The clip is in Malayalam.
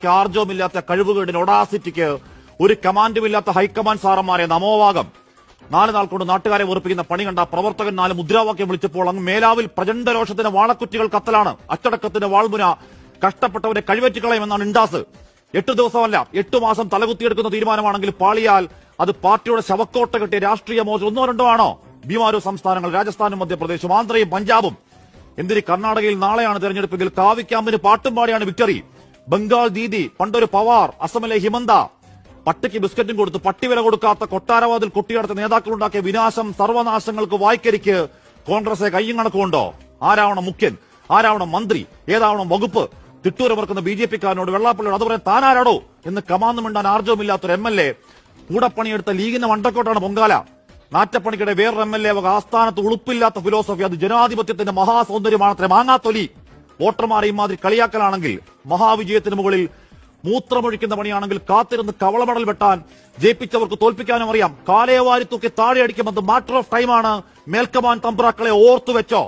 യാതൊക്കെ ആർജവുമില്ലാത്ത കഴിവുകേടിന് ഒഡാസിറ്റിക്ക് ഒരു കമാൻഡുമില്ലാത്ത ഹൈക്കമാൻഡ് സാറന്മാരെ നമോവാകം 4 നാൾ കൊണ്ട് നാട്ടുകാരെ വെറുപ്പിക്കുന്ന പണി കണ്ട പ്രവർത്തകൻ 4 മുദ്രാവാക്യം വിളിച്ചപ്പോൾ അങ്ങ് മേലാവിൽ പ്രചണ്ഡരോഷത്തിന് വാളക്കുറ്റികൾ കത്തലാണ്. അച്ചടക്കത്തിന്റെ വാൾമുന കഷ്ടപ്പെട്ടവരെ കഴിവേറ്റിക്കളയുമെന്നാണ് ഇൻഡാസ്. 8 ദിവസമല്ല 8 മാസം തലകുത്തിയെടുക്കുന്ന തീരുമാനമാണെങ്കിൽ പാളിയാൽ അത് പാർട്ടിയുടെ ശവക്കോട്ട കെട്ടിയ രാഷ്ട്രീയ മോചനം 1 2 ആണോ? ബീമാരോ സംസ്ഥാനങ്ങൾ, രാജസ്ഥാനും മധ്യപ്രദേശും ആന്ധ്രയും പഞ്ചാബും. എന്തിന് കർണാടകയിൽ നാളെയാണ് തെരഞ്ഞെടുപ്പെങ്കിൽ കാവിക്യാമ്പിന് പാട്ടും പാടിയാണ് വിക്ടറി. ബംഗാൾ ദീദി, പണ്ടൊരു പവാർ, അസമിലെ ഹിമന്ത, പട്ടിക്ക് ബിസ്ക്കറ്റും കൊടുത്ത് പട്ടിവില കൊടുക്കാത്ത കൊട്ടാരവാതിൽ കൊട്ടിയടത്ത നേതാക്കളുണ്ടാക്കിയ വിനാശം, സർവനാശങ്ങൾക്ക് വായ്ക്കരിക്ക് കോൺഗ്രസ് കയ്യും കണക്കുണ്ടോ? ആരാവണം മുഖ്യൻ, ആരാവണം മന്ത്രി, ഏതാവണം വകുപ്പ്? തിട്ടൂരമർക്കുന്ന BJP-കാരനോട് വെള്ളാപ്പള്ളിയോട് അതുപോലെ താനാരാടോ എന്ന് കമാന്ന് മിണ്ടാൻ ആർജവുമില്ലാത്തൊരു MLA കൂടപ്പണിയെടുത്ത ലീഗിന്റെ മണ്ടക്കോട്ടാണ് പൊങ്കാല. നാറ്റപ്പണിക്കിടെ വേറൊരു MLA വക ആസ്ഥാനത്ത് ഉളുപ്പില്ലാത്ത ഫിലോസഫി. അത് ജനാധിപത്യത്തിന്റെ മഹാസൗന്ദര്യമാണത്രേ. മാങ്ങാത്തൊലി. വോട്ടർമാരെ ഇമാതിരി കളിയാക്കലാണെങ്കിൽ, മഹാവിജയത്തിന് മുകളിൽ മൂത്രമൊഴിക്കുന്ന പണിയാണെങ്കിൽ കാത്തിരുന്ന് കവളമടൽ വെട്ടാൻ ജയിപ്പിച്ചവർക്ക് തോൽപ്പിക്കാനും അറിയാം. കാലയെ വാരി തൂക്കി താഴെ അടിക്കുമെന്നത് മാറ്റർ ഓഫ് ടൈമാണ്. മേൽക്കമാൻ തമ്പ്രാക്കളെ ഓർത്തുവെച്ചോ?